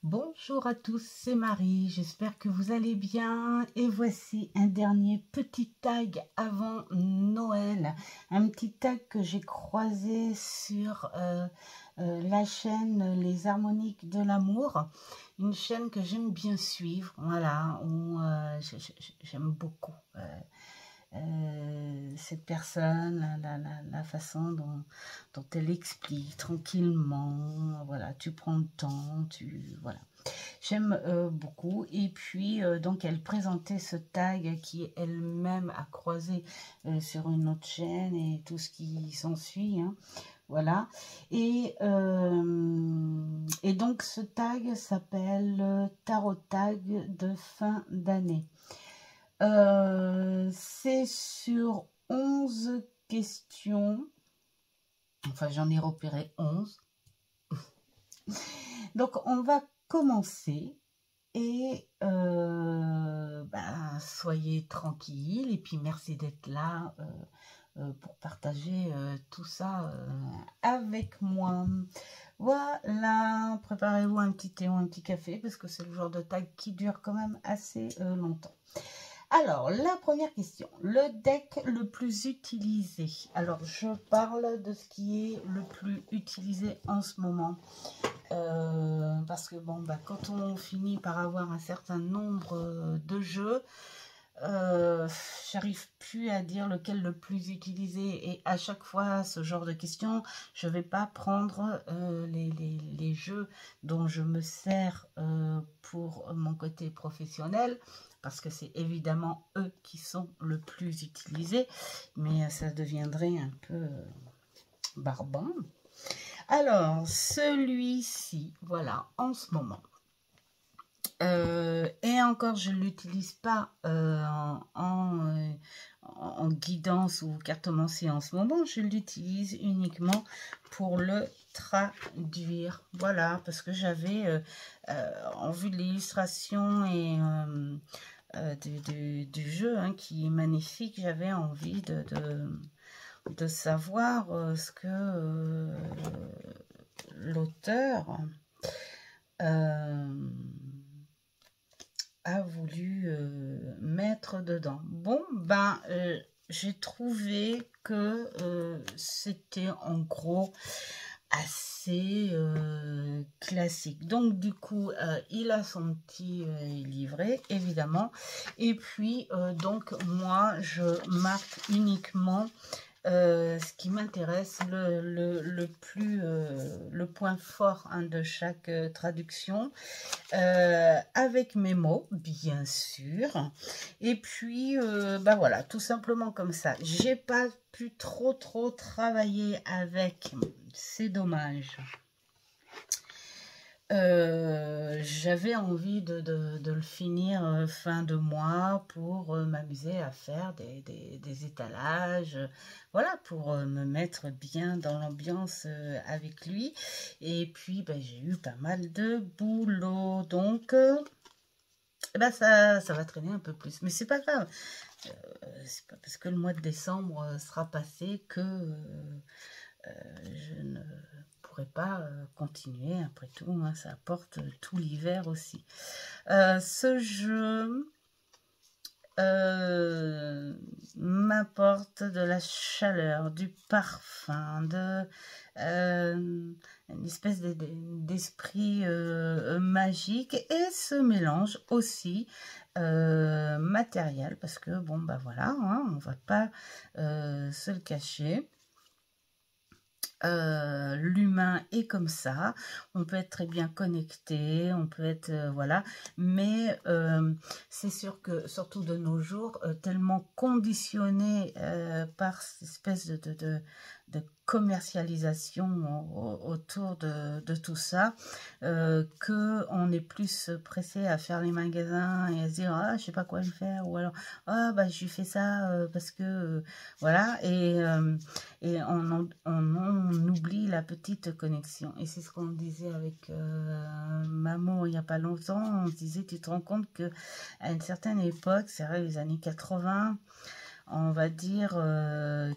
Bonjour à tous, c'est Marie, j'espère que vous allez bien et voici un dernier petit tag avant Noël, un petit tag que j'ai croisé sur la chaîne Les Harmoniques de l'amour, une chaîne que j'aime bien suivre, voilà, où j'aime beaucoup cette personne, la façon dont elle explique tranquillement, voilà, tu prends le temps, voilà. J'aime beaucoup. Et puis, donc, elle présentait ce tag qui elle-même a croisé sur une autre chaîne et tout ce qui s'ensuit, hein, voilà. Et donc, ce tag s'appelle Tarot Tag de fin d'année. C'est sur 11 questions. Enfin, j'en ai repéré 11. Donc, on va commencer. Et soyez tranquilles. Et puis, merci d'être là pour partager tout ça avec moi. Voilà, préparez-vous un petit thé ou un petit café parce que c'est le genre de tag qui dure quand même assez longtemps. Alors, la première question, le deck le plus utilisé. Alors, je parle de ce qui est le plus utilisé en ce moment. Parce que bon, quand on finit par avoir un certain nombre de jeux, j'arrive plus à dire lequel le plus utilisé. Et à chaque fois, ce genre de questions, je vais pas prendre les jeux dont je me sers pour mon côté professionnel, parce que c'est évidemment eux qui sont le plus utilisés, mais ça deviendrait un peu barbant. Alors, celui-ci, voilà, en ce moment. Et encore, je ne l'utilise pas en guidance ou cartomancie en ce moment. Je l'utilise uniquement pour le traduire. Voilà, parce que j'avais, en vue de l'illustration et du jeu, hein, qui est magnifique, j'avais envie de savoir ce que l'auteur a voulu mettre dedans. Bon, j'ai trouvé que c'était en gros assez classique. Donc du coup, il a son petit livret, évidemment. Et puis, donc moi, je marque uniquement ce qui m'intéresse, le point fort, hein, de chaque traduction, avec mes mots, bien sûr. Et puis, voilà, tout simplement comme ça. J'ai pas pu trop travailler avec, c'est dommage. J'avais envie de le finir fin de mois pour m'amuser à faire des étalages, voilà, pour me mettre bien dans l'ambiance avec lui. Et puis, j'ai eu pas mal de boulot, donc ça va traîner un peu plus. Mais c'est pas grave. C'est pas parce que le mois de décembre sera passé que je ne pourrais pas continuer. Après tout, hein, ça apporte tout l'hiver aussi. Ce jeu m'apporte de la chaleur, du parfum, une espèce d'esprit magique, et ce mélange aussi matériel, parce que bon, voilà, hein, on va pas se le cacher. L'humain est comme ça, on peut être très bien connecté, on peut être voilà, mais c'est sûr que surtout de nos jours, tellement conditionné par cette espèce de commercialisation autour de tout ça, que on est plus pressé à faire les magasins et à se dire, ah, je sais pas quoi lui faire, ou alors ah, je lui fais ça parce que voilà, et on oublie la petite connexion. Et c'est ce qu'on disait avec Maman il n'y a pas longtemps. On se disait, tu te rends compte que à une certaine époque, c'est vrai, les années 80, on va dire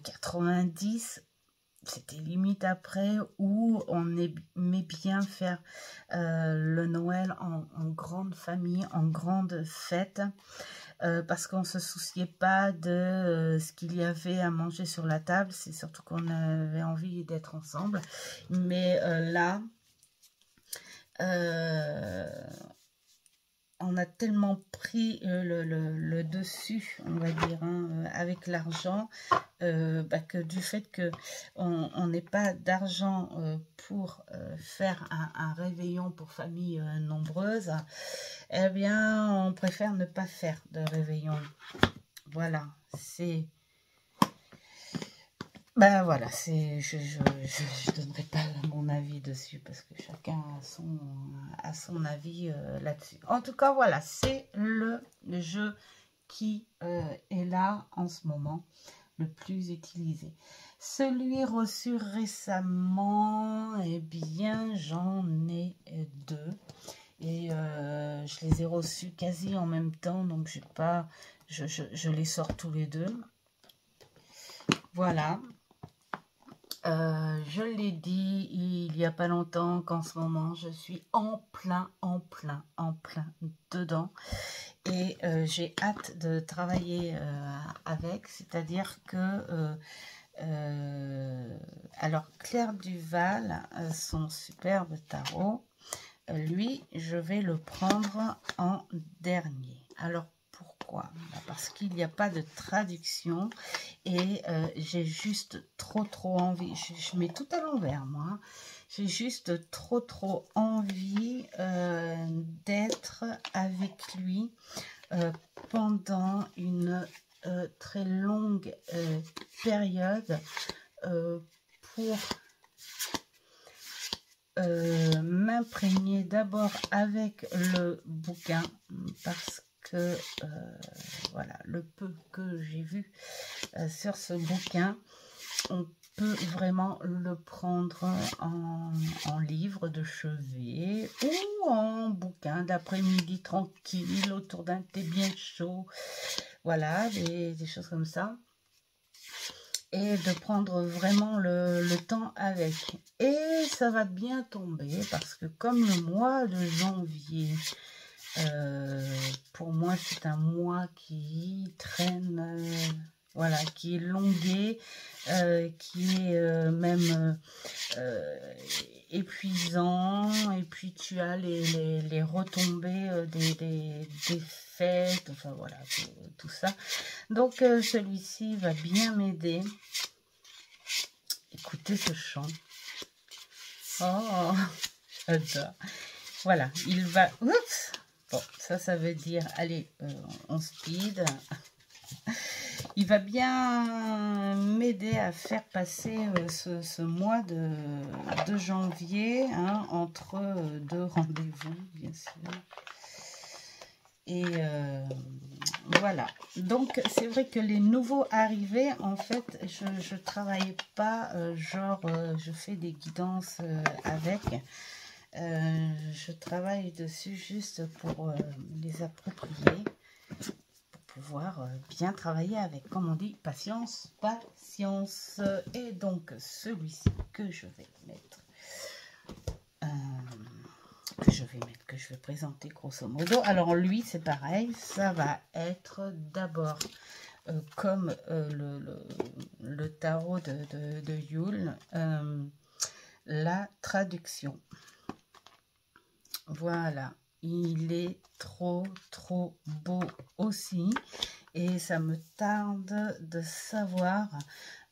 90, c'était limite après, où on aimait bien faire le Noël en grande famille, en grande fête, parce qu'on ne se souciait pas de ce qu'il y avait à manger sur la table. C'est surtout qu'on avait envie d'être ensemble. Mais là, on a tellement pris le dessus, on va dire, hein, avec l'argent, que du fait que on n'ait pas d'argent pour faire un réveillon pour famille nombreuse, eh bien, on préfère ne pas faire de réveillon. Voilà, c'est... Ben voilà, c'est, je donnerai pas mon avis dessus parce que chacun a son avis là-dessus. En tout cas, voilà, c'est le jeu qui est là en ce moment, le plus utilisé. Celui reçu récemment, eh bien, j'en ai deux. Et je les ai reçus quasi en même temps, donc j'ai pas, je les sors tous les deux. Voilà. Je l'ai dit il n'y a pas longtemps qu'en ce moment je suis en plein dedans et j'ai hâte de travailler avec, c'est-à-dire que alors Claire Duval, son superbe tarot, lui je vais le prendre en dernier. Alors pourquoi? Parce qu'il n'y a pas de traduction et j'ai juste trop envie, je mets tout à l'envers moi, j'ai juste trop envie d'être avec lui pendant une très longue période pour m'imprégner d'abord avec le bouquin, parce que voilà, le peu que j'ai vu sur ce bouquin, on peut vraiment le prendre en livre de chevet ou en bouquin d'après-midi tranquille autour d'un thé bien chaud, voilà, des choses comme ça, et de prendre vraiment le temps avec. Et ça va bien tomber parce que comme le mois de janvier, pour moi c'est un mois qui traîne, voilà, qui est longué, qui est même épuisant, et puis tu as les retombées des fêtes, enfin voilà, tout ça. Donc celui-ci va bien m'aider. Écoutez ce chant. Oh, j'adore. Voilà, il va... Oups. Bon, ça veut dire, allez, on speed. Il va bien m'aider à faire passer ce mois de janvier, hein, entre deux rendez-vous, bien sûr. Et voilà. Donc, c'est vrai que les nouveaux arrivés, en fait, je ne travaille pas, je fais des guidances avec. Je travaille dessus juste pour les approprier, pouvoir bien travailler avec, comme on dit, patience. Et donc celui-ci que je vais mettre, que je vais présenter grosso modo. Alors lui c'est pareil, ça va être d'abord comme le tarot de Yule, la traduction. Voilà, il est trop beau aussi, et ça me tarde de savoir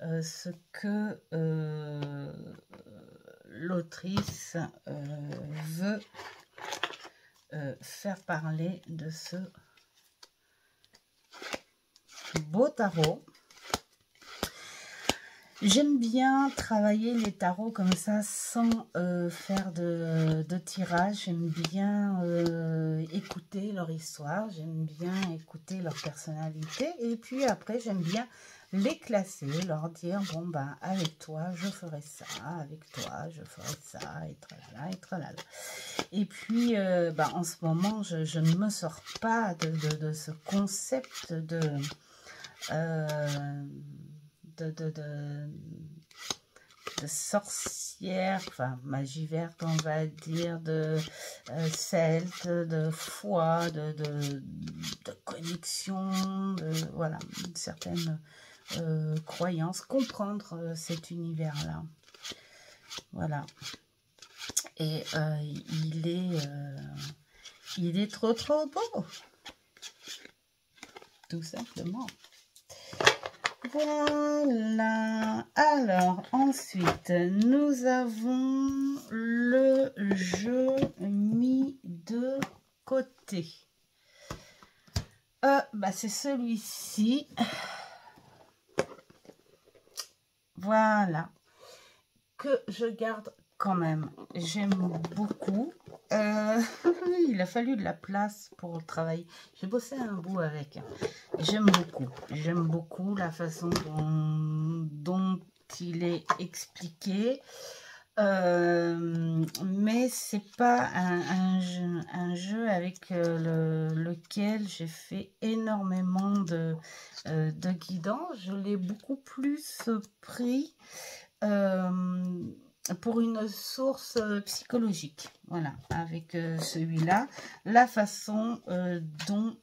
ce que l'autrice veut faire parler de ce beau tarot. J'aime bien travailler les tarots comme ça sans faire de tirage. J'aime bien écouter leur histoire, j'aime bien écouter leur personnalité, et puis après j'aime bien les classer, leur dire bon ben avec toi je ferai ça, avec toi je ferai ça, et tralala et tralala. Et puis en ce moment je ne me sors pas de ce concept de sorcière, enfin magie verte on va dire, de celte, de foi, de connexion, voilà, certaines croyances, comprendre cet univers-là. Voilà. Et il est trop beau, tout simplement. Voilà. Alors, ensuite, nous avons le jeu mis de côté. Bah, c'est celui-ci. Voilà. Que je garde quand même. J'aime beaucoup. Il a fallu de la place pour le travail. J'ai bossé un bout avec. J'aime beaucoup. J'aime beaucoup la façon dont il est expliqué. Mais c'est pas un jeu avec lequel j'ai fait énormément de guidance. Je l'ai beaucoup plus pris pour une source psychologique. Voilà, avec celui-là, la façon dont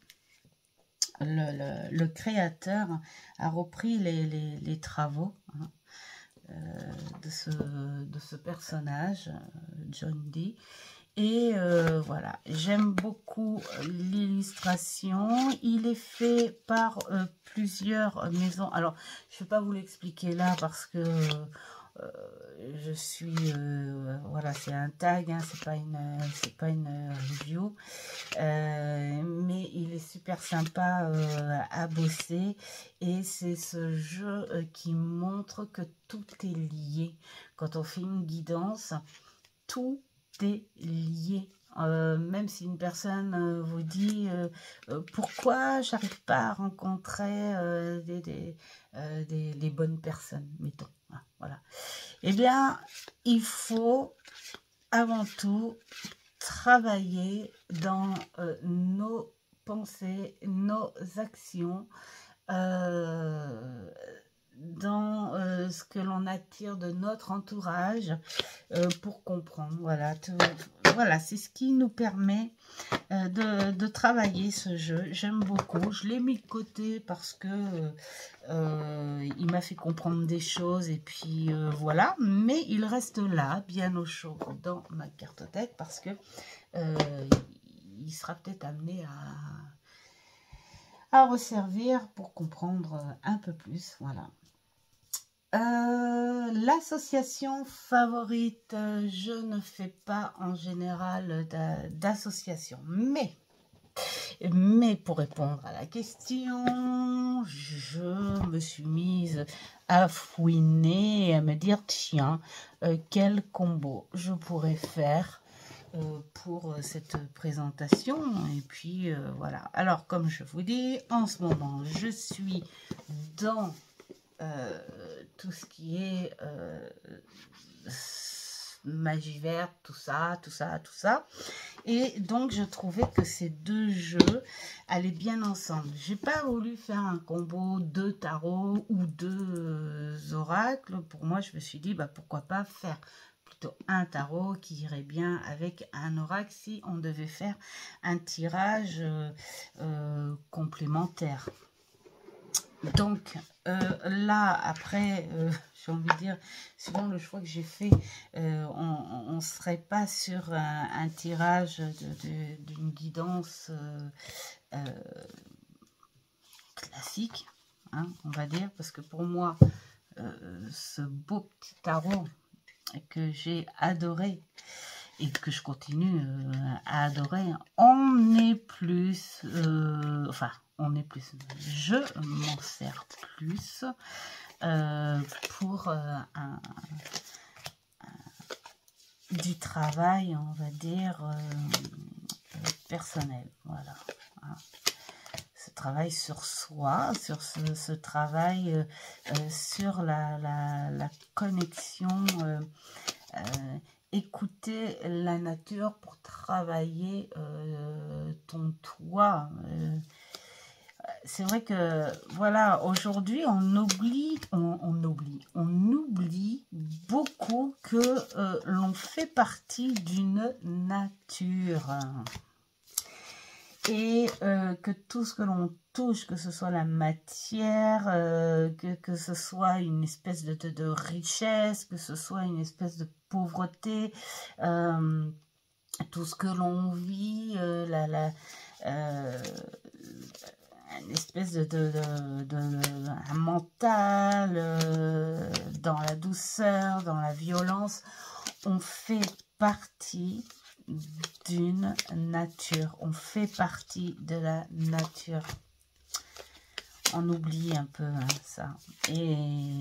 le créateur a repris les travaux, hein, de ce personnage, John Dee. Et voilà, j'aime beaucoup l'illustration. Il est fait par plusieurs maisons. Alors, je ne vais pas vous l'expliquer là parce que je suis voilà, c'est un tag, hein, c'est pas une review, mais il est super sympa à bosser, et c'est ce jeu qui montre que tout est lié. Quand on fait une guidance, tout est lié. Même si une personne vous dit pourquoi j'arrive pas à rencontrer les bonnes personnes, mettons, voilà. Eh bien, il faut avant tout travailler dans nos pensées, nos actions, dans ce que l'on attire de notre entourage, pour comprendre. Voilà, voilà, c'est ce qui nous permet de travailler ce jeu. J'aime beaucoup. Je l'ai mis de côté parce que il m'a fait comprendre des choses, et puis voilà. Mais il reste là, bien au chaud dans ma cartothèque, parce que il sera peut-être amené à resservir pour comprendre un peu plus. Voilà. L'association favorite, je ne fais pas en général d'association, mais pour répondre à la question, je me suis mise à fouiner et à me dire, tiens, quel combo je pourrais faire pour cette présentation. Et puis voilà. Alors, comme je vous dis, en ce moment je suis dans tout ce qui est magie verte, tout ça. Et donc, je trouvais que ces deux jeux allaient bien ensemble. J'ai pas voulu faire un combo de tarot ou de oracles. Pour moi, je me suis dit, bah, pourquoi pas faire plutôt un tarot qui irait bien avec un oracle si on devait faire un tirage complémentaire. Donc là, après, j'ai envie de dire, suivant le choix que j'ai fait, on ne serait pas sur un tirage d'une guidance classique, hein, on va dire, parce que pour moi, ce beau petit tarot que j'ai adoré et que je continue à adorer, on est plus, je m'en sers plus pour du travail, on va dire, personnel. Voilà. Ce travail sur soi, sur ce travail sur la connexion, écouter la nature pour travailler ton toit. c'est vrai que, voilà, aujourd'hui, on oublie beaucoup que l'on fait partie d'une nature. Et que tout ce que l'on touche, que ce soit la matière, que ce soit une espèce de richesse, que ce soit une espèce de pauvreté, tout ce que l'on vit, une espèce un mental, dans la douceur, dans la violence, on fait partie d'une nature, on fait partie de la nature. On oublie un peu ça. Et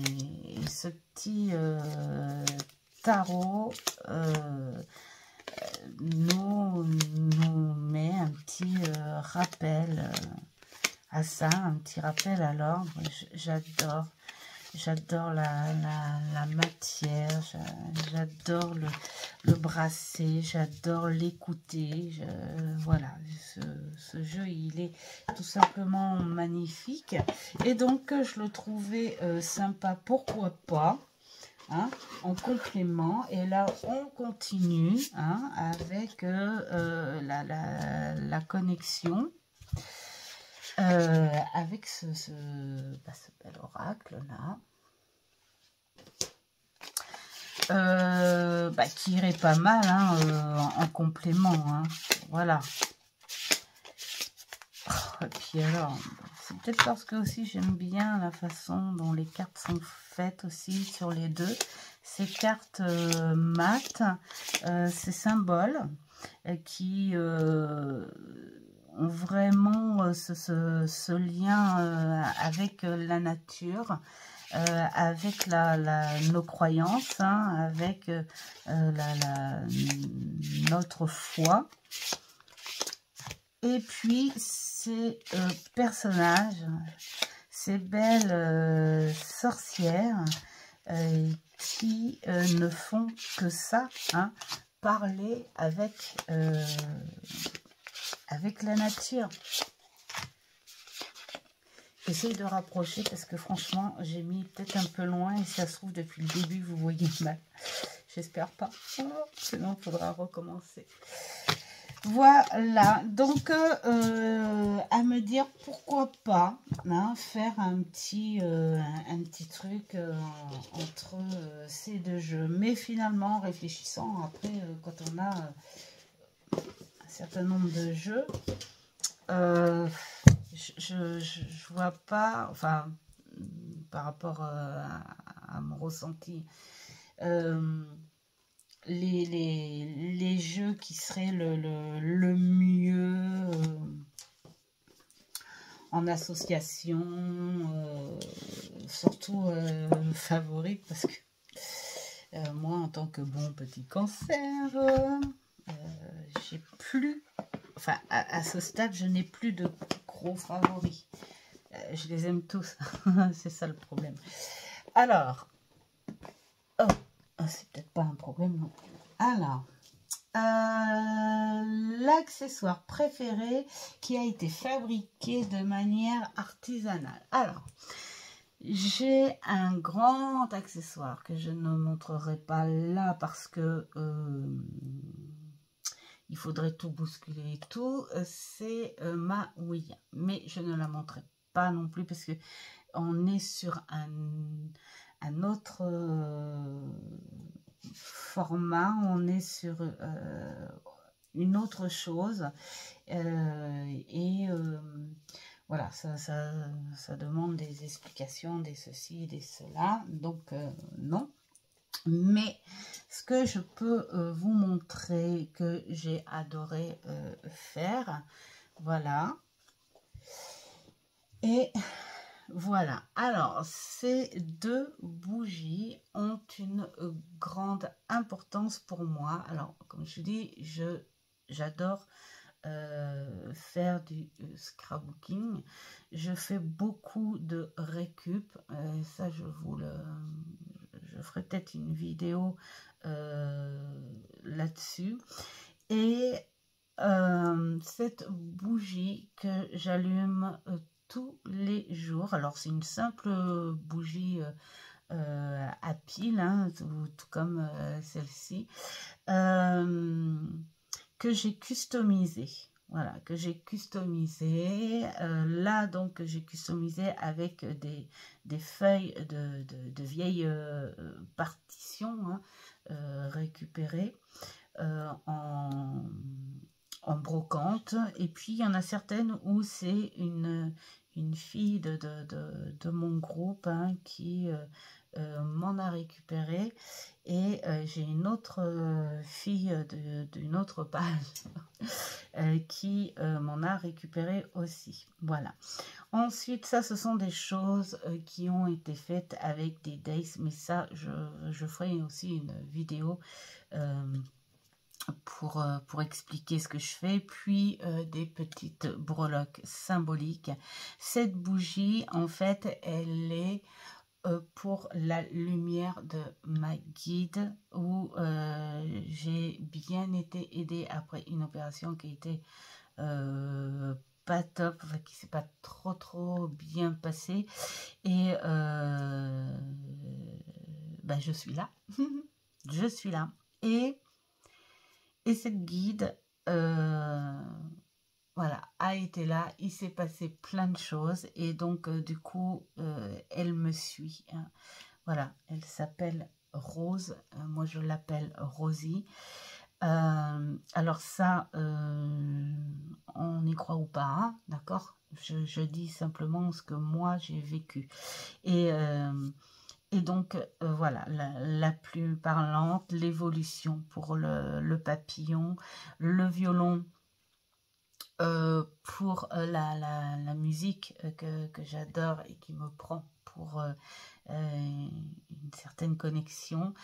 ce petit tarot nous met un petit rappel à ça, un petit rappel à l'ordre. J'adore la matière, j'adore le brasser, j'adore l'écouter. Voilà, ce jeu, il est tout simplement magnifique. Et donc, je le trouvais sympa, pourquoi pas, hein, en complément. Et là, on continue hein, avec la connexion. Avec ce bel oracle là, qui irait pas mal hein, en complément. Hein, voilà. Et puis alors, c'est peut-être parce que aussi j'aime bien la façon dont les cartes sont faites aussi sur les deux. Ces cartes mat, ces symboles qui ont vraiment ce lien avec la nature, avec nos croyances, hein, avec notre foi. Et puis ces personnages, ces belles sorcières qui ne font que ça, hein, parler avec la nature. J'essaie de rapprocher parce que franchement, j'ai mis peut-être un peu loin et ça se trouve depuis le début, vous voyez mal. J'espère pas. Oh, sinon, il faudra recommencer. Voilà. Donc, à me dire pourquoi pas hein, faire un petit truc entre ces deux jeux. Mais finalement, en réfléchissant, après, quand on a un certain nombre de jeux, je vois pas, enfin, par rapport à mon ressenti, les jeux qui seraient le mieux en association, surtout favorite, parce que moi, en tant que bon petit cancer, j'ai plus... Enfin, à ce stade, je n'ai plus de gros favoris. Je les aime tous. C'est ça le problème. Alors, c'est peut-être pas un problème non plus. Alors, l'accessoire préféré qui a été fabriqué de manière artisanale. Alors, j'ai un grand accessoire que je ne montrerai pas là parce que... il faudrait tout bousculer et tout. C'est ma Ouïa. Mais je ne la montrerai pas non plus parce que on est sur un autre format. On est sur une autre chose. Voilà, ça demande des explications, des ceci, des cela. Donc, non. Mais ce que je peux vous montrer que j'ai adoré faire, voilà. Et voilà. Alors, ces deux bougies ont une grande importance pour moi. Alors, comme je dis, j'adore faire du scrapbooking. Je fais beaucoup de récup. Ça, je ferai peut-être une vidéo là-dessus. Et cette bougie que j'allume tous les jours. Alors c'est une simple bougie à pile, hein, tout comme celle-ci, que j'ai customisée. Voilà, que j'ai customisé. Là, donc, j'ai customisé avec des feuilles de vieilles partitions, hein, récupérées en brocante. Et puis, il y en a certaines où c'est une fille de mon groupe, hein, qui m'en a récupéré. Et j'ai une autre fille d'une autre page qui m'en a récupéré aussi. Voilà. Ensuite, ça, ce sont des choses qui ont été faites avec des days, mais ça, je ferai aussi une vidéo pour expliquer ce que je fais. Puis des petites breloques symboliques. Cette bougie, en fait, elle est pour la lumière de ma guide, où j'ai bien été aidée après une opération qui était pas top, enfin, qui s'est pas trop bien passée, et bah, je suis là. Je suis là, et cette guide voilà, a été là. Il s'est passé plein de choses, et donc du coup elle me suit, hein. Voilà, elle s'appelle Rose, moi je l'appelle Rosie. Alors ça, on y croit ou pas, hein, d'accord, je dis simplement ce que moi j'ai vécu, et donc voilà, la plume parlante, l'évolution pour le papillon, le violon pour la musique que j'adore et qui me prend pour une certaine connexion.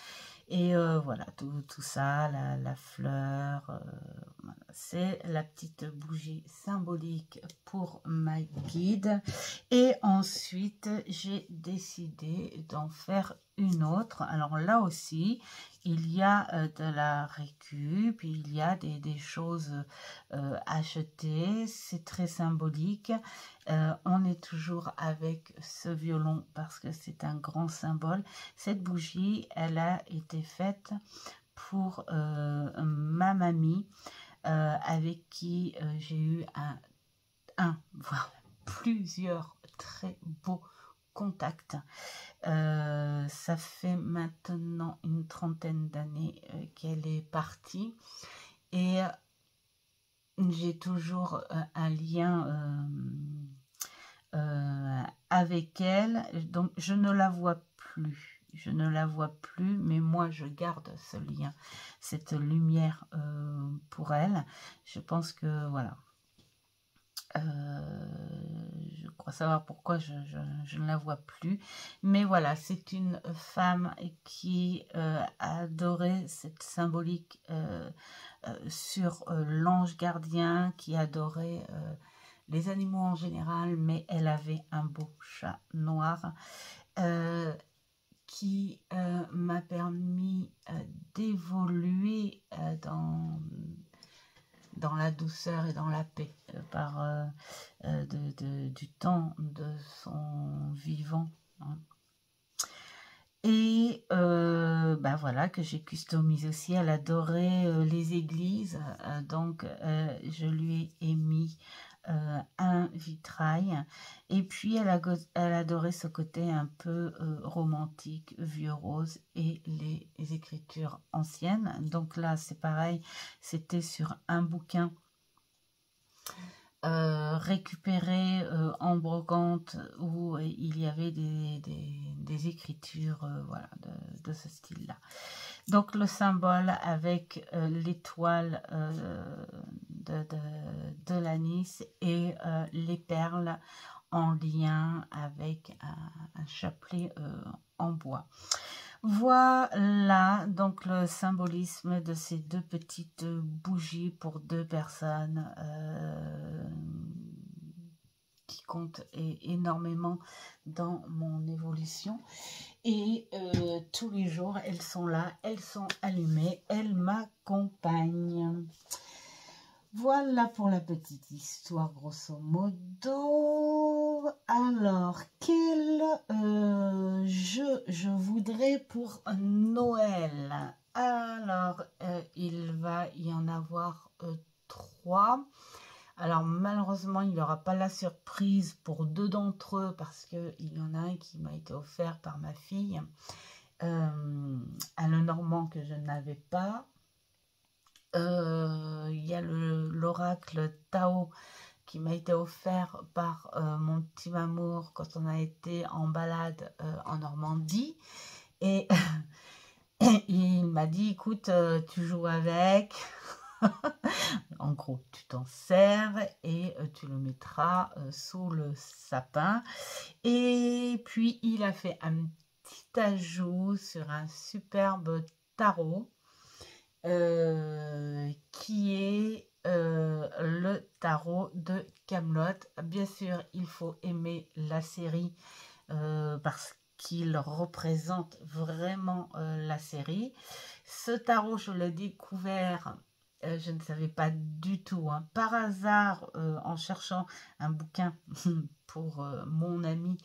Et voilà, tout ça, la fleur, voilà. C'est la petite bougie symbolique pour ma guide. Et ensuite, j'ai décidé d'en faire une autre. Alors là aussi, il y a de la récup, il y a des choses achetées. C'est très symbolique. On est toujours avec ce violon parce que c'est un grand symbole. Cette bougie, elle a été faite pour ma mamie, avec qui j'ai eu voire plusieurs très beaux contacts. Ça fait maintenant une 30aine d'années qu'elle est partie, et j'ai toujours un lien avec elle. Donc je ne la vois plus, mais moi je garde ce lien, cette lumière pour elle. Je pense que voilà, je crois savoir pourquoi je ne la vois plus, mais voilà, c'est une femme qui a adoré cette symbolique sur l'ange gardien, qui adorait les animaux en général, mais elle avait un beau chat noir qui m'a permis d'évoluer dans la douceur et dans la paix par du temps de son vivant, hein. Et bah voilà, que j'ai customisé aussi. Elle adorait les églises, donc je lui ai émis un vitrail, et puis elle adorait ce côté un peu romantique, vieux rose, et les écritures anciennes. Donc là c'est pareil, c'était sur un bouquin récupéré en brocante, où il y avait des écritures voilà, de ce style là. Donc le symbole avec l'étoile de l'anis, et les perles en lien avec un chapelet en bois. Voilà donc le symbolisme de ces deux petites bougies pour deux personnes qui comptent énormément dans mon évolution. Et tous les jours, elles sont là, elles sont allumées, elles m'accompagnent. Voilà pour la petite histoire, grosso modo. Alors, quel jeu je voudrais pour Noël? Alors, il va y en avoir 3. Alors, malheureusement, il n'y aura pas la surprise pour 2 d'entre eux parce qu'il y en a un qui m'a été offert par ma fille. Un Lenormand que je n'avais pas. Il y a l'oracle Tao qui m'a été offert par mon petit Mamour quand on a été en balade en Normandie. Et, il m'a dit, écoute, tu joues avec. En gros, tu t'en sers et tu le mettras sous le sapin. Et puis, il a fait un petit ajout sur un superbe tarot. Qui est le tarot de Kaamelott. Bien sûr, il faut aimer la série parce qu'il représente vraiment la série. Ce tarot, je l'ai découvert, je ne savais pas du tout, hein, par hasard, en cherchant un bouquin pour mon ami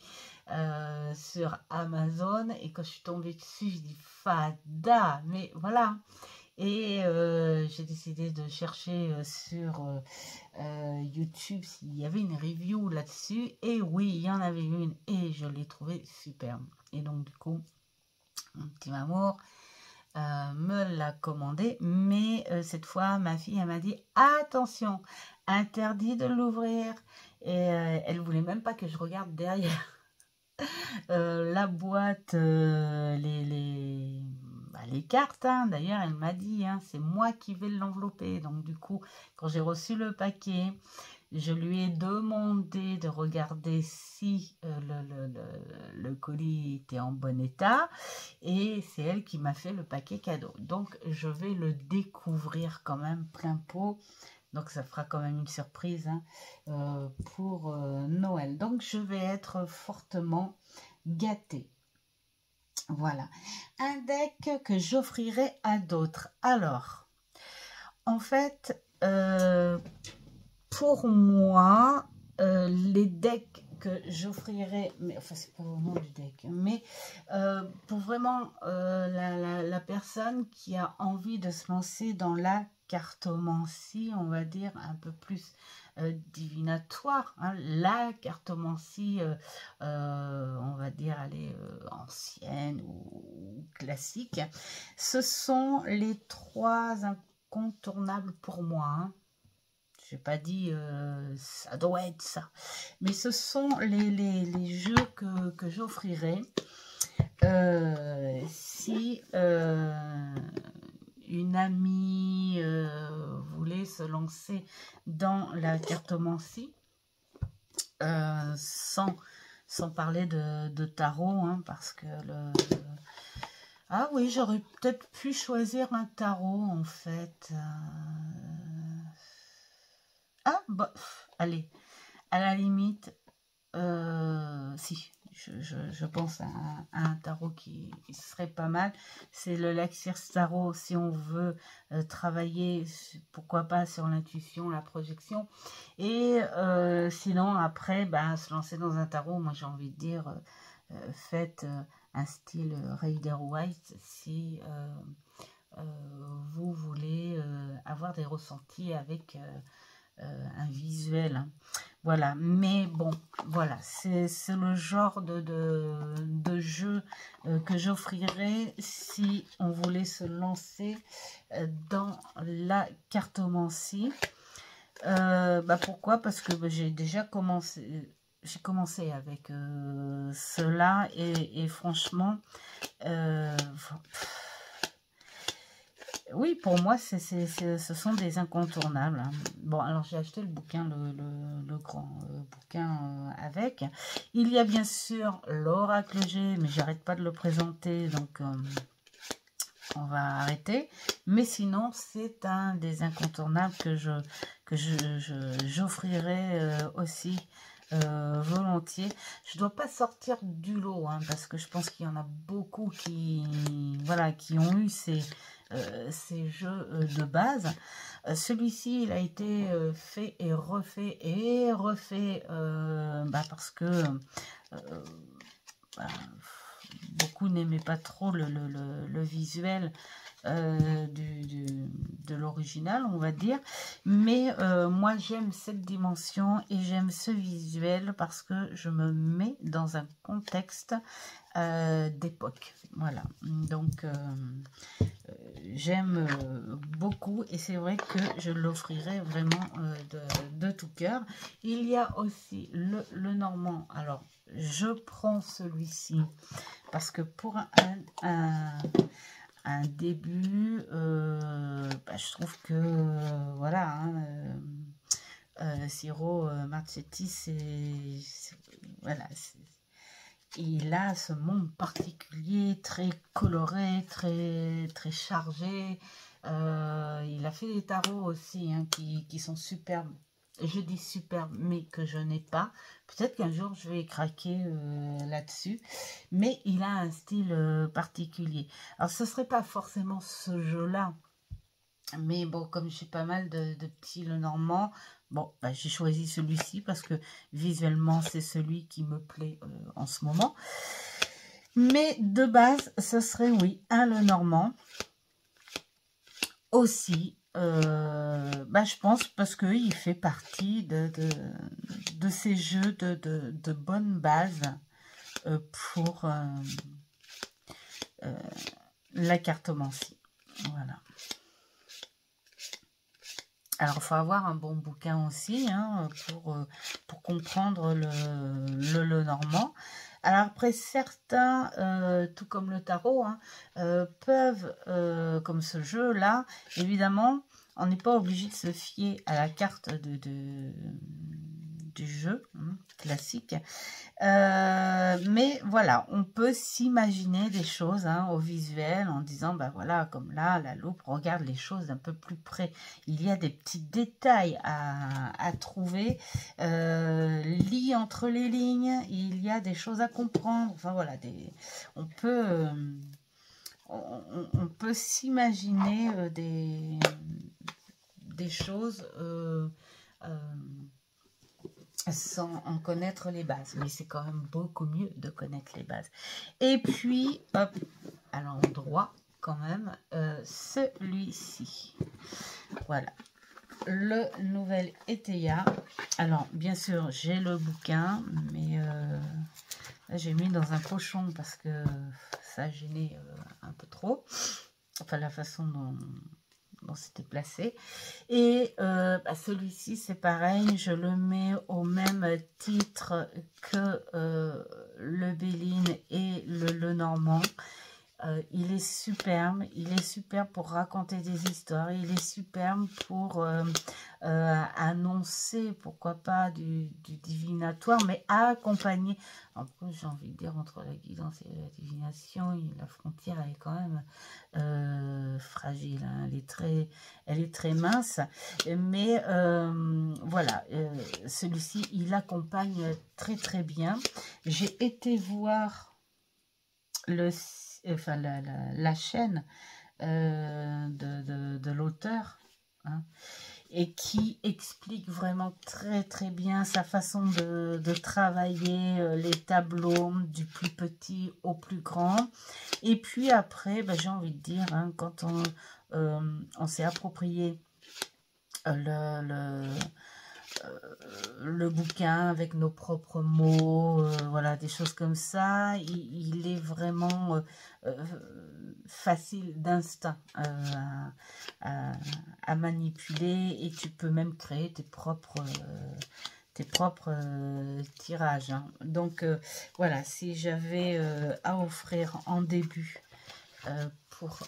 sur Amazon. Et quand je suis tombée dessus, je dis Fada, mais voilà. Et j'ai décidé de chercher sur YouTube s'il y avait une review là-dessus. Et oui, il y en avait une et je l'ai trouvée superbe. Et donc du coup, mon petit Mamour me l'a commandé. Mais cette fois, ma fille, elle m'a dit, attention, interdit de l'ouvrir. Et elle voulait même pas que je regarde derrière. La boîte, les cartes, hein. D'ailleurs, elle m'a dit, hein, c'est moi qui vais l'envelopper. Donc, du coup, quand j'ai reçu le paquet, je lui ai demandé de regarder si le colis était en bon état. Et c'est elle qui m'a fait le paquet cadeau. Donc, je vais le découvrir quand même plein pot. Donc, ça fera quand même une surprise, hein, pour Noël. Donc, je vais être fortement gâtée. Voilà. Un deck que j'offrirai à d'autres. Alors, en fait, pour moi, les decks que j'offrirai, mais enfin, c'est pas vraiment du deck, mais pour vraiment la personne qui a envie de se lancer dans la cartomancie, on va dire un peu plus divinatoire, hein, la cartomancie, on va dire, elle est ancienne ou classique. Ce sont les 3 incontournables pour moi, hein. Je n'ai pas dit ça doit être ça, mais ce sont les jeux que j'offrirai si une amie voulait se lancer dans la cartomancie, sans parler de tarot, hein, parce que ah oui, j'aurais peut-être pu choisir un tarot en fait. Ah bah allez, à la limite, si je pense à un tarot qui serait pas mal. C'est le Laxir Tarot si on veut travailler, pourquoi pas, sur l'intuition, la projection. Et sinon, après, ben, se lancer dans un tarot, moi j'ai envie de dire, faites un style Rider-Waite si vous voulez avoir des ressentis avec un visuel, hein. Voilà, mais bon, voilà, c'est le genre de jeu que j'offrirais si on voulait se lancer dans la cartomancie. Bah pourquoi? Parce que bah, j'ai déjà commencé, avec cela et franchement, oui, pour moi, ce sont des incontournables, hein. Bon, alors j'ai acheté le bouquin, le grand bouquin avec. Il y a bien sûr l'oracle G, mais j'arrête pas de le présenter, donc on va arrêter. Mais sinon, c'est un des incontournables que j'offrirai aussi volontiers. Je dois pas sortir du lot, hein, parce que je pense qu'il y en a beaucoup qui, voilà, qui ont eu ces ces jeux de base. Celui-ci, il a été fait et refait parce que bah, beaucoup n'aimaient pas trop le visuel de l'original, on va dire, mais moi j'aime cette dimension et j'aime ce visuel parce que je me mets dans un contexte d'époque, voilà, donc j'aime beaucoup et c'est vrai que je l'offrirai vraiment de tout cœur. Il y a aussi le normand. Alors je prends celui-ci parce que pour un début, je trouve que voilà, Ciro Marchetti, voilà, il a ce monde particulier, très coloré, très chargé. Il a fait des tarots aussi hein, qui sont superbes. Je dis superbes, mais que je n'ai pas. Peut-être qu'un jour, je vais craquer là-dessus. Mais il a un style particulier. Alors, ce ne serait pas forcément ce jeu-là. Mais bon, comme j'ai pas mal de petits Lenormand, bon, j'ai choisi celui-ci parce que visuellement, c'est celui qui me plaît en ce moment. Mais de base, ce serait, oui, un Lenormand. Aussi, je pense parce qu'il fait partie de ces jeux de bonne base pour la cartomancie. Voilà. Alors, il faut avoir un bon bouquin aussi hein, pour comprendre le Lenormand. Alors après, certains, tout comme le tarot, hein, peuvent, comme ce jeu-là, évidemment, on n'est pas obligé de se fier à la carte du jeu classique. Mais voilà, on peut s'imaginer des choses hein, au visuel en disant, voilà, comme là, la loupe regarde les choses d'un peu plus près. Il y a des petits détails à trouver, lit entre les lignes, il y a des choses à comprendre. Enfin voilà, on peut s'imaginer des choses sans en connaître les bases, mais c'est quand même beaucoup mieux de connaître les bases. Et puis, hop, à l'endroit quand même, celui-ci. Voilà, le nouvel Eteia. Alors, bien sûr, j'ai le bouquin, mais là, j'ai mis dans un pochon parce que ça gênait un peu trop. Enfin, la façon dont c'était placé. Et celui-ci, c'est pareil, je le mets au même titre que le Béline et le Lenormand. Il est superbe pour raconter des histoires, il est superbe pour annoncer, pourquoi pas, du divinatoire, mais accompagner. Après, j'ai envie de dire, entre la guidance et la divination, la frontière, elle est quand même fragile, hein. Elle est très mince, mais voilà, celui-ci, il accompagne très très bien. J'ai été voir la chaîne de l'auteur hein, et qui explique vraiment très très bien sa façon de travailler les tableaux du plus petit au plus grand. Et puis après, j'ai envie de dire, hein, quand on s'est approprié le bouquin avec nos propres mots, voilà, des choses comme ça, il est vraiment facile d'instinct à manipuler et tu peux même créer tes propres tirages hein. Donc voilà, si j'avais à offrir en début pour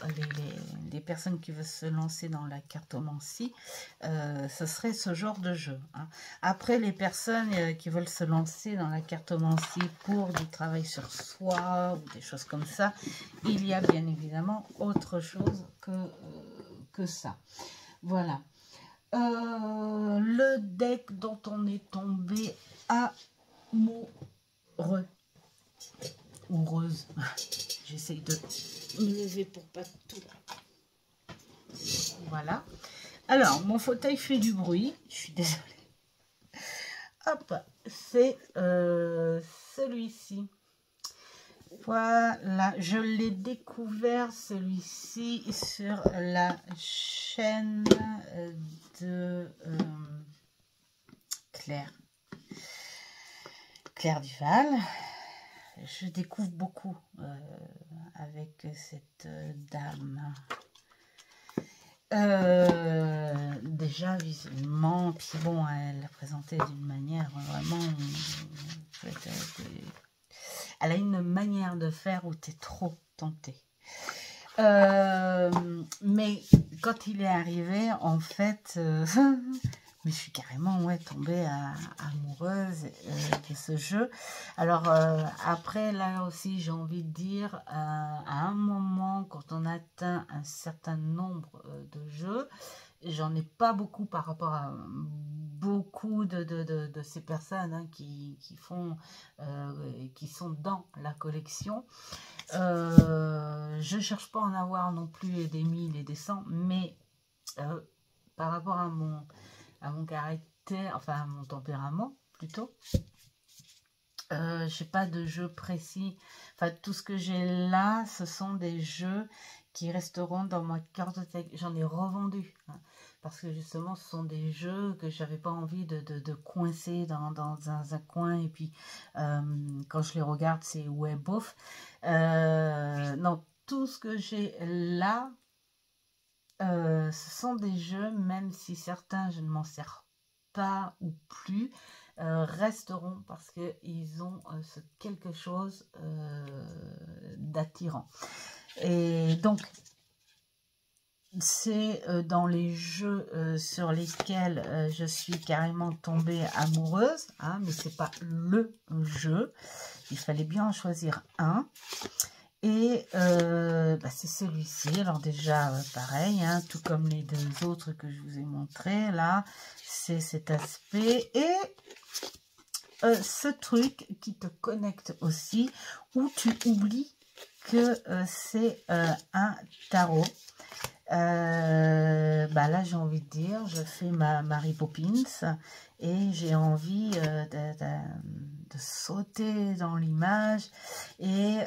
les personnes qui veulent se lancer dans la cartomancie, ce serait ce genre de jeu hein. Après, les personnes qui veulent se lancer dans la cartomancie pour du travail sur soi ou des choses comme ça, il y a bien évidemment autre chose que ça. Voilà. Le deck dont on est tombé amoureux. Heureuse. J'essaye de me lever pour pas tout Voilà. Alors, mon fauteuil fait du bruit. Je suis désolée. Hop, c'est celui-ci. Voilà, je l'ai découvert celui-ci sur la chaîne de Claire Duval. Je découvre beaucoup avec cette dame. Déjà visuellement, puis bon, elle l'a présenté d'une manière vraiment... Elle a une manière de faire où tu es trop tenté. Mais quand il est arrivé, en fait, je suis carrément tombée amoureuse de ce jeu. Alors après, là aussi, j'ai envie de dire, à un moment, quand on atteint un certain nombre de jeux, j'en ai pas beaucoup par rapport à beaucoup de ces personnes qui sont dans la collection. Je cherche pas à en avoir non plus des 1000 et des 100, mais par rapport à mon caractère, enfin à mon tempérament plutôt, j'ai pas de jeu précis. Enfin, tout ce que j'ai là, ce sont des jeux qui resteront dans ma cartothèque. J'en ai revendu, hein, parce que justement, ce sont des jeux que j'avais pas envie de coincer dans un coin. Et puis, quand je les regarde, c'est ouais, bof. Non, tout ce que j'ai là, ce sont des jeux, même si certains, je ne m'en sers pas ou plus, resteront parce qu'ils ont quelque chose d'attirant. Et donc, c'est dans les jeux sur lesquels je suis carrément tombée amoureuse, hein, mais c'est pas le jeu. Il fallait bien en choisir un. Et c'est celui-ci. Alors déjà, pareil, hein, tout comme les deux autres que je vous ai montrés, là, c'est cet aspect. Et ce truc qui te connecte aussi, où tu oublies que c'est un tarot. Là, j'ai envie de dire, je fais ma Mary Poppins et j'ai envie de sauter dans l'image et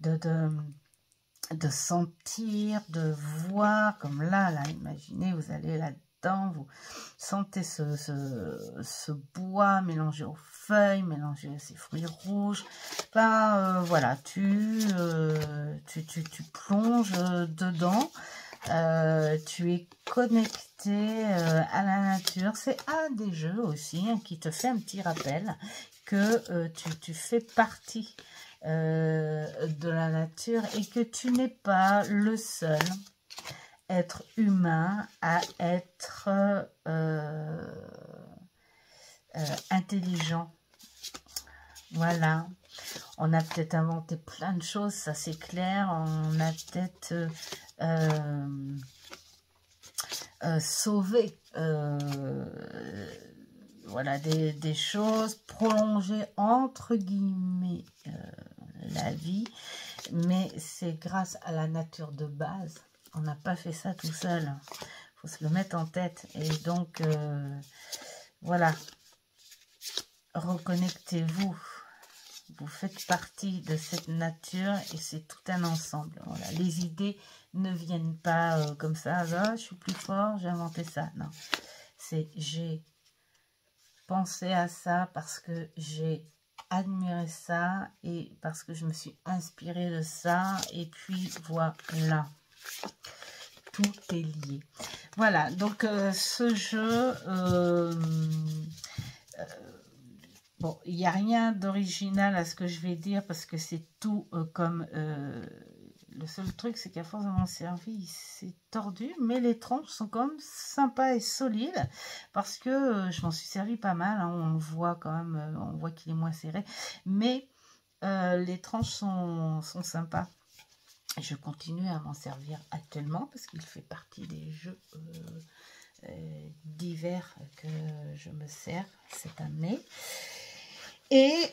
de sentir, de voir, comme là, imaginez, vous allez là-dedans, vous sentez ce bois mélangé aux feuilles, mélangé à ces fruits rouges. Voilà, tu plonges dedans. Tu es connecté à la nature. C'est un des jeux aussi qui te fait un petit rappel que tu fais partie de la nature et que tu n'es pas le seul être humain à être intelligent. Voilà. On a peut-être inventé plein de choses, ça c'est clair. On a peut-être sauvé voilà, des choses, prolongé entre guillemets la vie, mais c'est grâce à la nature de base. On n'a pas fait ça tout seul. Il faut se le mettre en tête. Et donc, voilà, reconnectez-vous. Vous faites partie de cette nature et c'est tout un ensemble. Voilà. Les idées ne viennent pas comme ça. Ah, je suis plus fort, j'ai inventé ça. Non, c'est j'ai pensé à ça parce que j'ai admiré ça et parce que je me suis inspirée de ça. Et puis voilà, tout est lié. Voilà, donc ce jeu... bon, il n'y a rien d'original à ce que je vais dire parce que c'est tout comme... le seul truc, c'est qu'à force de m'en servir, c'est tordu. Mais les tranches sont quand même sympas et solides parce que je m'en suis servi pas mal. Hein, on le voit quand même, on voit qu'il est moins serré. Mais les tranches sont sympas. Je continue à m'en servir actuellement parce qu'il fait partie des jeux d'hiver que je me sers cette année. Et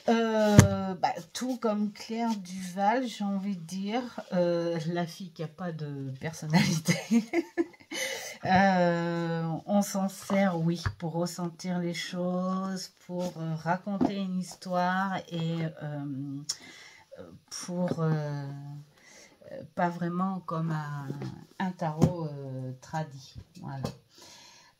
tout comme Claire Duval, j'ai envie de dire, la fille qui n'a pas de personnalité, On s'en sert, oui, pour ressentir les choses, pour raconter une histoire et pour pas vraiment comme un tarot tradit. Voilà.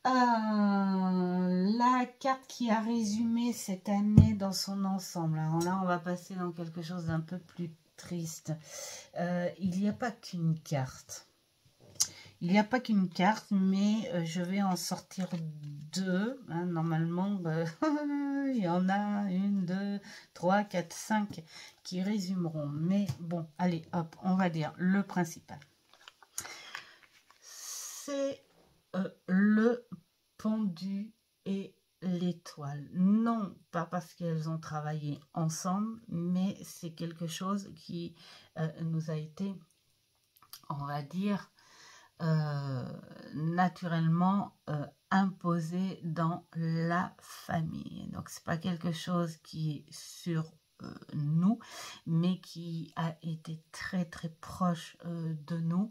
La carte qui a résumé cette année dans son ensemble. Alors là, on va passer dans quelque chose d'un peu plus triste. Il n'y a pas qu'une carte. Il n'y a pas qu'une carte, mais je vais en sortir deux. Hein, normalement, il y en a une, deux, trois, quatre, cinq qui résumeront. Mais bon, allez, hop, on va dire le principal. C'est le pendu et l'étoile. Non, pas parce qu'elles ont travaillé ensemble, mais c'est quelque chose qui nous a été, on va dire, naturellement imposé dans la famille. Donc c'est pas quelque chose qui est sur nous, mais qui a été très très proche de nous.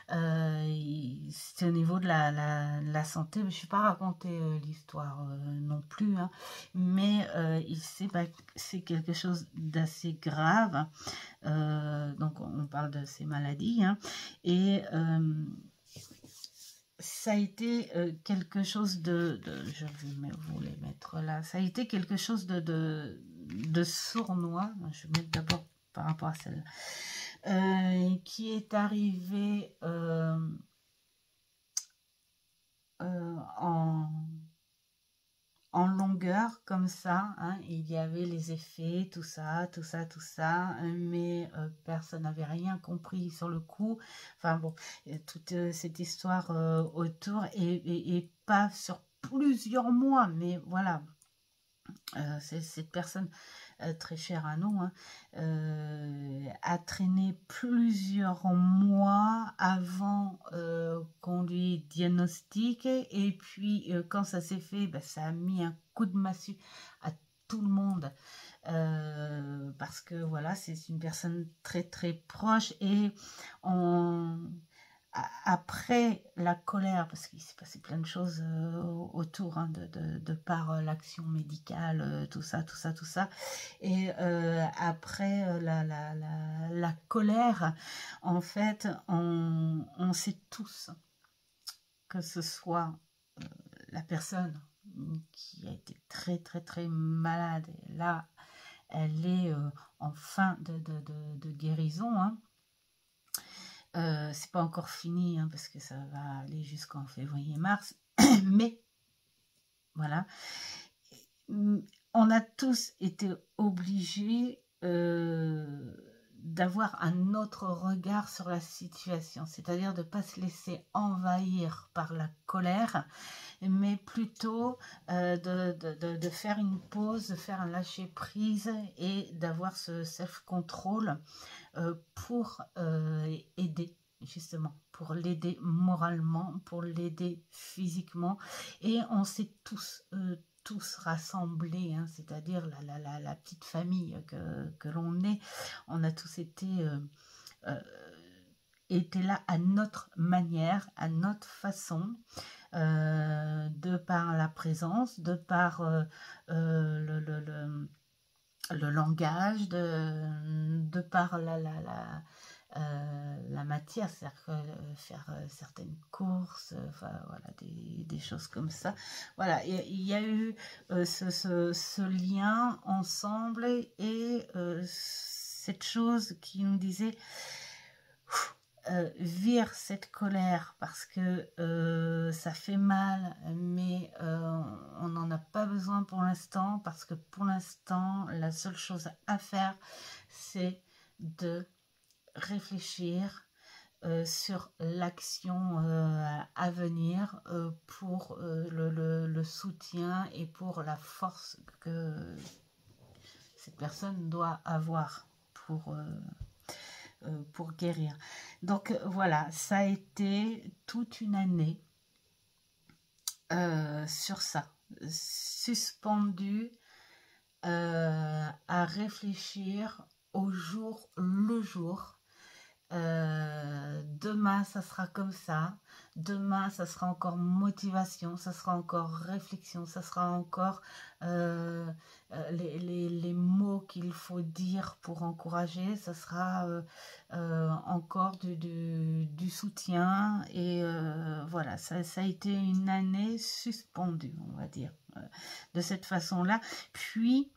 C'est au niveau de la santé. Je ne vais pas raconter l'histoire non plus, hein, mais c'est quelque chose d'assez grave. Donc on parle de ces maladies, hein, et ça a été quelque chose je vais vous les mettre là, ça a été quelque chose de sournois. Je vais mettre d'abord par rapport à celle-là, qui est arrivé en longueur comme ça, hein. Il y avait les effets, tout ça, mais personne n'avait rien compris sur le coup. Enfin bon, toute cette histoire autour et pas sur plusieurs mois, mais voilà. C'est cette personne très chère à nous, hein, a traîné plusieurs mois avant qu'on lui diagnostique, et puis quand ça s'est fait, ça a mis un coup de massue à tout le monde, parce que voilà, c'est une personne très très proche, et après la colère, parce qu'il s'est passé plein de choses autour, hein, de par l'action médicale, tout ça, et après la colère, en fait, on sait tous que ce soit la personne qui a été très très très malade, et là elle est en fin de guérison, hein. C'est pas encore fini, hein, parce que ça va aller jusqu'en février-mars, mais voilà, on a tous été obligés d'avoir un autre regard sur la situation, c'est-à-dire de ne pas se laisser envahir par la colère, mais plutôt de faire une pause, de faire un lâcher prise, et d'avoir ce self-control pour aider, justement, pour l'aider moralement, pour l'aider physiquement. Et on s'est tous rassemblés, hein, c'est-à-dire la petite famille que l'on est. On a tous été là à notre manière, à notre façon, de par la présence, de par le langage, de par la matière, c'est-à-dire faire certaines courses, enfin voilà, des choses comme ça. Voilà, il y a eu ce lien ensemble, et cette chose qui nous disait vire cette colère, parce que ça fait mal, mais on n'en a pas besoin pour l'instant, parce que pour l'instant la seule chose à faire, c'est de réfléchir sur l'action à venir, pour le soutien et pour la force que cette personne doit avoir pour guérir. Donc voilà, ça a été toute une année sur ça, suspendu à réfléchir au jour le jour, Demain, ça sera comme ça. Demain, ça sera encore motivation, ça sera encore réflexion, ça sera encore les mots qu'il faut dire pour encourager, ça sera encore du soutien. Et voilà, ça a été une année suspendue, on va dire, de cette façon-là. Puis,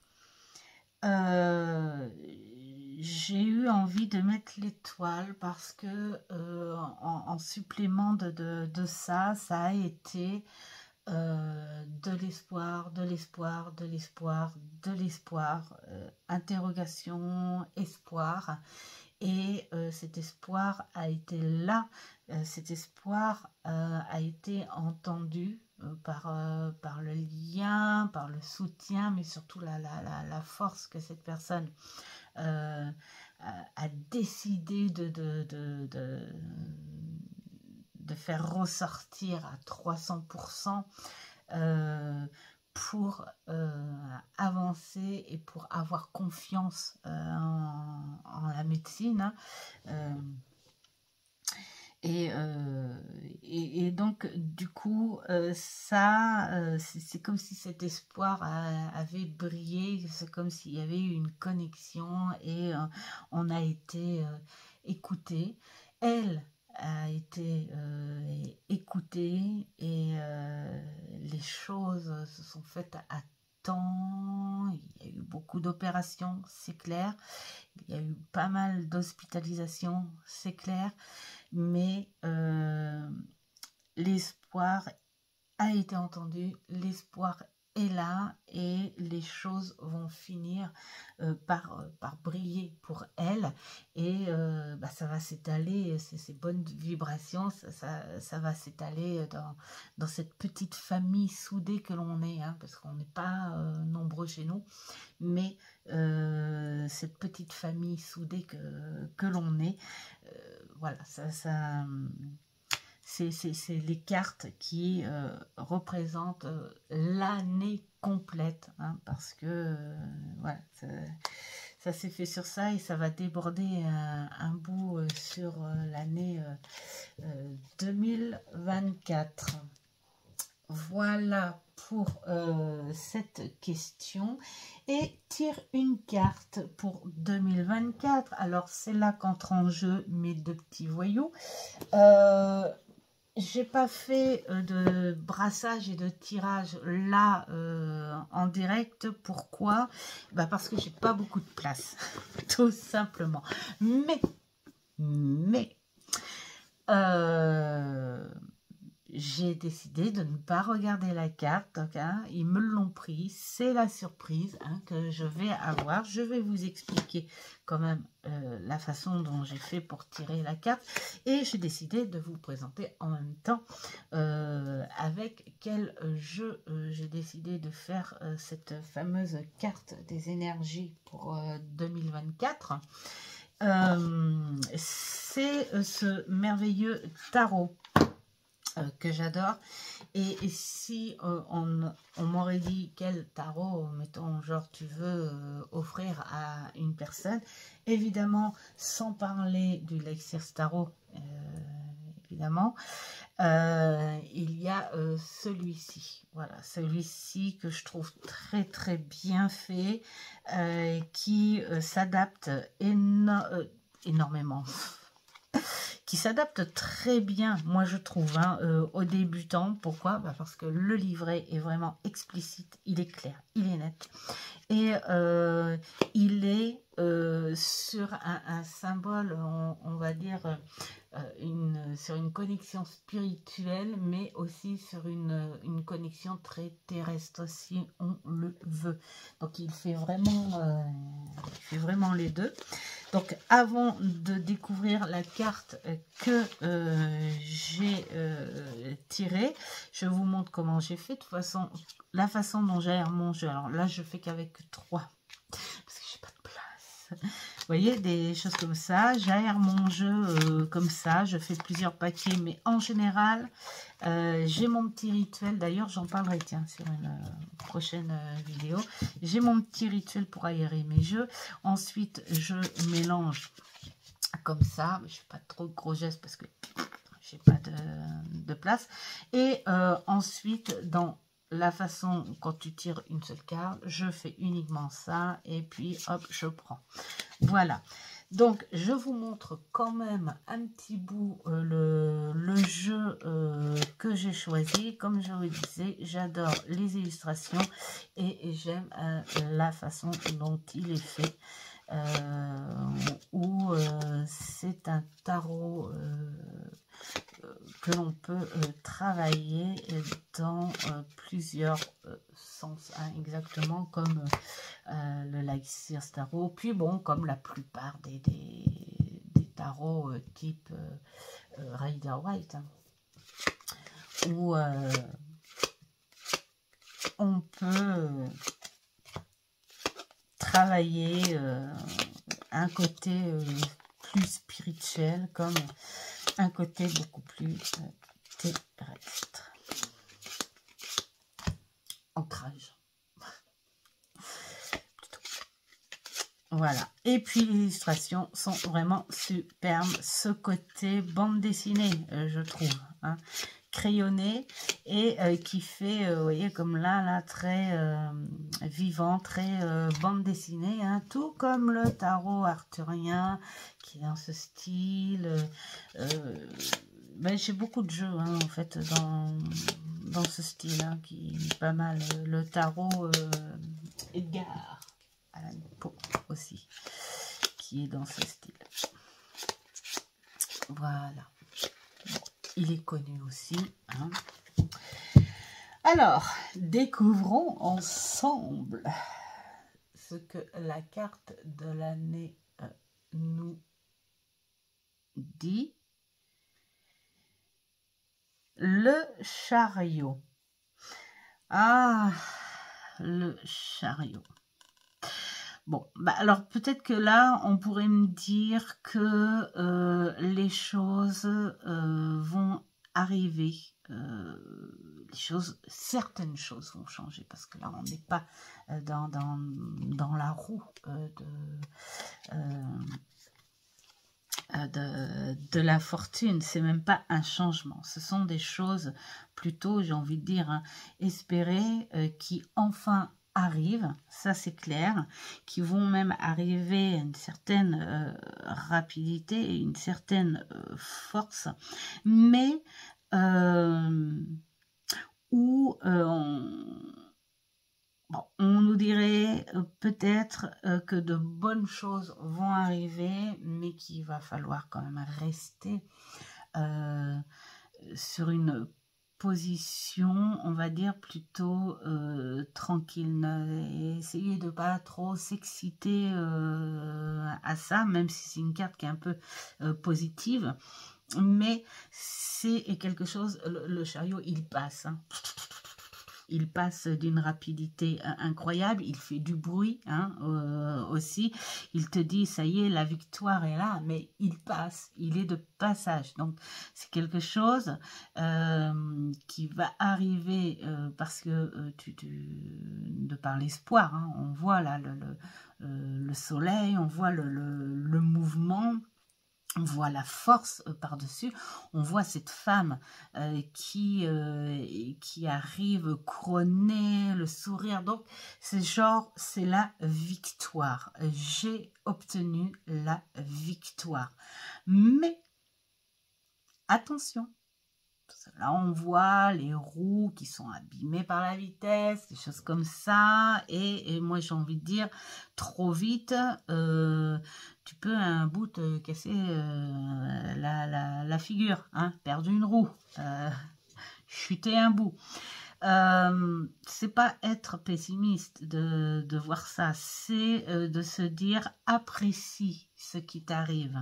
j'ai eu envie de mettre l'étoile parce que en supplément de ça, ça a été de l'espoir, de l'espoir, de l'espoir, de l'espoir, interrogation, espoir. Et cet espoir a été là, cet espoir a été entendu par le lien, par le soutien, mais surtout la force que cette personne a décidé de faire ressortir à 300% pour avancer et pour avoir confiance en la médecine. Et donc, du coup, c'est comme si cet espoir avait brillé, c'est comme s'il y avait eu une connexion et on a été écouté. Elle a été écoutée et les choses se sont faites à temps. Il y a eu beaucoup d'opérations, c'est clair. Il y a eu pas mal d'hospitalisations, c'est clair. Mais l'espoir a été entendu, l'espoir est là et les choses vont finir par briller pour elle. Et ça va s'étaler, ces bonnes vibrations, ça va s'étaler dans cette petite famille soudée que l'on est, hein, parce qu'on n'est pas nombreux chez nous, mais cette petite famille soudée que l'on est, voilà, c'est les cartes qui représentent l'année complète, hein, parce que voilà, ça s'est fait sur ça et ça va déborder un bout sur l'année 2024. Voilà pour cette question. Et tire une carte pour 2024. Alors, c'est là qu'entrent en jeu mes deux petits voyous. J'ai pas fait de brassage et de tirage là en direct. Pourquoi? Parce que j'ai pas beaucoup de place, tout simplement. Mais j'ai décidé de ne pas regarder la carte, donc, hein, ils me l'ont pris, c'est la surprise, hein, que je vais avoir. Je vais vous expliquer quand même la façon dont j'ai fait pour tirer la carte, et j'ai décidé de vous présenter en même temps avec quel jeu j'ai décidé de faire cette fameuse carte des énergies pour 2024. C'est ce merveilleux tarot que j'adore. Et si on m'aurait dit quel tarot, mettons, genre tu veux offrir à une personne, évidemment, sans parler du Lexir Tarot, évidemment, il y a celui-ci. Voilà, celui-ci que je trouve très très bien fait, qui s'adapte énormément. Qui s'adapte très bien, moi je trouve, hein, aux débutants. Pourquoi? Parce que le livret est vraiment explicite, il est clair, il est net. Et il est sur un symbole, on va dire, sur une connexion spirituelle, mais aussi sur une connexion très terrestre, si on le veut. Donc il fait vraiment les deux. Donc avant de découvrir la carte que j'ai tirée, je vous montre comment j'ai fait. De toute façon, la façon dont j'aère mon jeu. Alors là, je fais qu'avec 3 parce que j'ai pas de place. Vous voyez, des choses comme ça. J'aère mon jeu comme ça. Je fais plusieurs paquets, mais en général, j'ai mon petit rituel. D'ailleurs, j'en parlerai, tiens, sur une prochaine vidéo. J'ai mon petit rituel pour aérer mes jeux. Ensuite, je mélange comme ça. Je fais pas trop de gros gestes parce que j'ai pas de place. Et ensuite, dans la façon, quand tu tires une seule carte, je fais uniquement ça et puis hop, je prends. Voilà. Donc, je vous montre quand même un petit bout le jeu que j'ai choisi. Comme je vous disais, j'adore les illustrations et j'aime la façon dont il est fait. Où c'est un tarot que l'on peut travailler dans plusieurs sens, hein, exactement comme le Lex Tarot, puis bon, comme la plupart des tarots type Rider-Waite, hein, où on peut travailler un côté plus spirituel comme un côté beaucoup plus terrestre. Ancrage. Voilà. Et puis les illustrations sont vraiment superbes. Ce côté bande dessinée, je trouve, hein, crayonné et qui fait, vous voyez, comme là très vivant, très bande dessinée, hein, tout comme le tarot arthurien qui est dans ce style. Ben, j'ai beaucoup de jeux, hein, en fait, dans ce style, hein, qui est pas mal. Le tarot Edgar Allan Poe aussi, qui est dans ce style. Voilà. Il est connu aussi, hein. Alors, découvrons ensemble ce que la carte de l'année nous dit. Le chariot. Ah, le chariot. Bon, bah alors peut-être que là, on pourrait me dire que les choses vont arriver. Certaines choses vont changer parce que là, on n'est pas dans la roue de la fortune. C'est même pas un changement. Ce sont des choses plutôt, j'ai envie de dire, hein, espérées, qui enfin arrivent, ça c'est clair, qui vont même arriver à une certaine rapidité et une certaine force, mais où bon, on nous dirait peut-être que de bonnes choses vont arriver, mais qu'il va falloir quand même rester sur une position, on va dire, plutôt tranquille. Essayez de pas trop s'exciter à ça, même si c'est une carte qui est un peu positive. Mais c'est quelque chose, le chariot, il passe, hein. Il passe d'une rapidité incroyable, il fait du bruit, hein, aussi. Il te dit, ça y est, la victoire est là, mais il passe, il est de passage. Donc, c'est quelque chose qui va arriver parce que de par l'espoir, hein, on voit là le soleil, on voit le mouvement. On voit la force par-dessus, on voit cette femme qui arrive couronnée, le sourire. Donc, c'est genre, c'est la victoire. J'ai obtenu la victoire. Mais, attention, là, on voit les roues qui sont abîmées par la vitesse, des choses comme ça. Et moi, j'ai envie de dire, trop vite, tu peux un bout te casser la figure, hein, perdre une roue, chuter un bout. C'est pas être pessimiste de voir ça, c'est de se dire, apprécie ce qui t'arrive.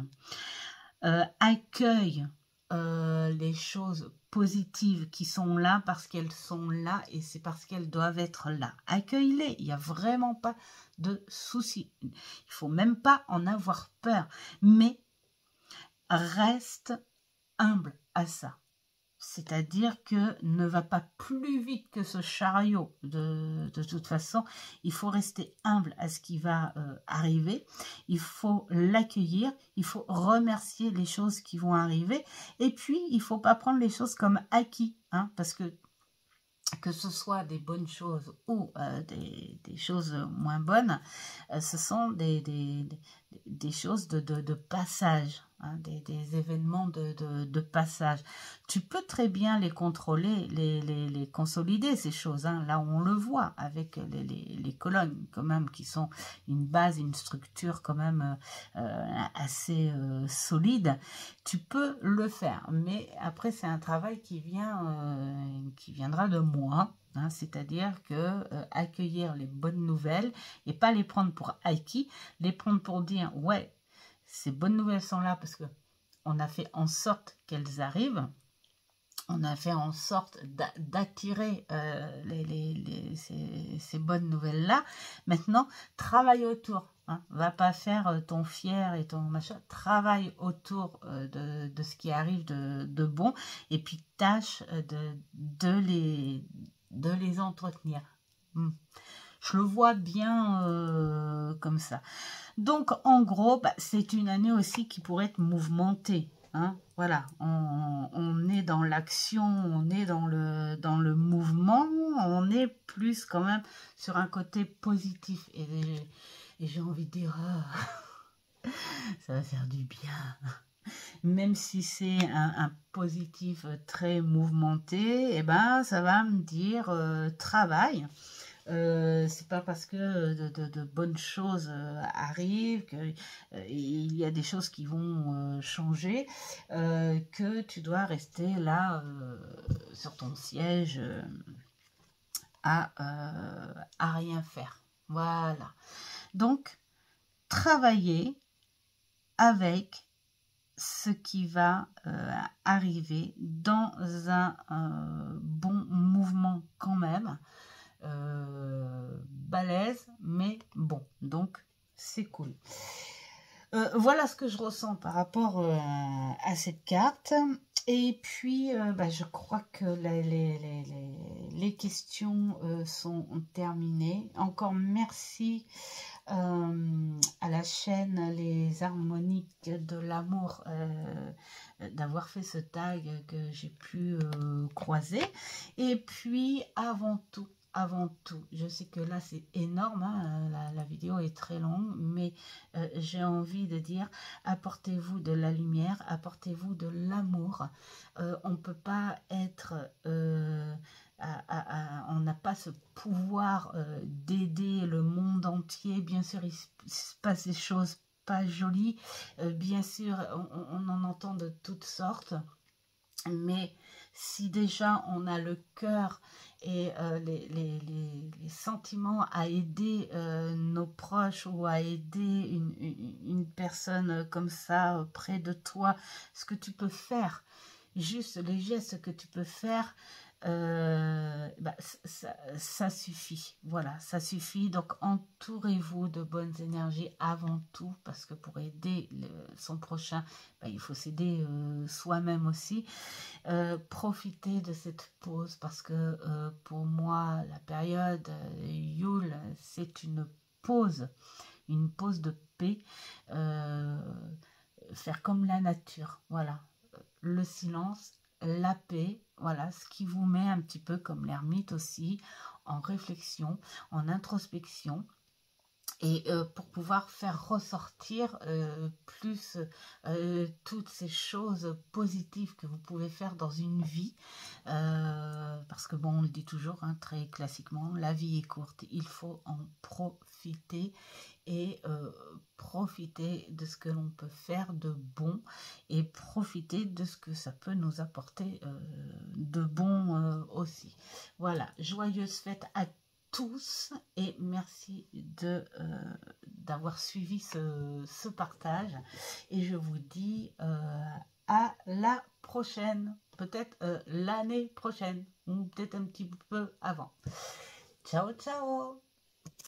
Accueille les choses positives qui sont là parce qu'elles sont là et c'est parce qu'elles doivent être là. Accueille-les, il n'y a vraiment pas de souci. Il faut même pas en avoir peur, mais reste humble à ça. C'est-à-dire que ne va pas plus vite que ce chariot. De toute façon, il faut rester humble à ce qui va arriver. Il faut l'accueillir. Il faut remercier les choses qui vont arriver. Et puis, il ne faut pas prendre les choses comme acquis. Hein, parce que ce soit des bonnes choses ou des choses moins bonnes, ce sont des choses de passage, hein, des événements de passage. Tu peux très bien les contrôler, les consolider, ces choses. Hein. Là, on le voit avec les colonnes, quand même, qui sont une base, une structure quand même assez solide. Tu peux le faire, mais après, c'est un travail qui viendra de moi. Hein, c'est-à-dire que accueillir les bonnes nouvelles et pas les prendre pour acquis, les prendre pour dire ouais, ces bonnes nouvelles sont là parce que on a fait en sorte qu'elles arrivent, on a fait en sorte d'attirer ces bonnes nouvelles là. Maintenant, travaille autour. Hein. Va pas faire ton fier et ton machin. Travaille autour de ce qui arrive de bon et puis tâche de les entretenir. Je le vois bien comme ça. Donc, en gros, c'est une année aussi qui pourrait être mouvementée. Hein, voilà, on est dans l'action, on est dans le mouvement, on est plus quand même sur un côté positif. Et j'ai envie de dire, ça va faire du bien. Même si c'est un positif très mouvementé, eh ben, ça va me dire travail. C'est pas parce que de bonnes choses arrivent qu'il y a des choses qui vont changer que tu dois rester là sur ton siège à rien faire. Voilà. Donc, travailler avec ce qui va arriver dans un bon mouvement quand même. Balèze, mais bon, donc c'est cool. Voilà ce que je ressens par rapport à cette carte. Et puis, je crois que les questions sont terminées. Encore merci à la chaîne Les Harmoniques de l'amour d'avoir fait ce tag que j'ai pu croiser. Et puis, avant tout, je sais que là c'est énorme, hein, la vidéo est très longue, mais j'ai envie de dire, apportez-vous de la lumière, apportez-vous de l'amour. On ne peut pas être... on n'a pas ce pouvoir d'aider le monde entier. Bien sûr, il se passe des choses pas jolies. Bien sûr, on en entend de toutes sortes. Mais si déjà on a le cœur et les sentiments à aider nos proches ou à aider une personne comme ça près de toi, ce que tu peux faire, juste les gestes que tu peux faire, ça suffit. Voilà, ça suffit. Donc entourez-vous de bonnes énergies avant tout, parce que pour aider son prochain, il faut s'aider soi-même aussi. Profitez de cette pause, parce que pour moi la période Yule, c'est une pause de paix, faire comme la nature. Voilà, le silence, la paix, voilà, ce qui vous met un petit peu comme l'ermite aussi, en réflexion, en introspection, et pour pouvoir faire ressortir plus toutes ces choses positives que vous pouvez faire dans une vie, parce que bon, on le dit toujours, hein, très classiquement, la vie est courte, il faut en profiter et profiter de ce que l'on peut faire de bon et profiter de ce que ça peut nous apporter de bon aussi. Voilà, joyeuses fêtes à tous et merci d'avoir suivi ce partage, et je vous dis à la prochaine, peut-être l'année prochaine ou peut-être un petit peu avant. Ciao ciao.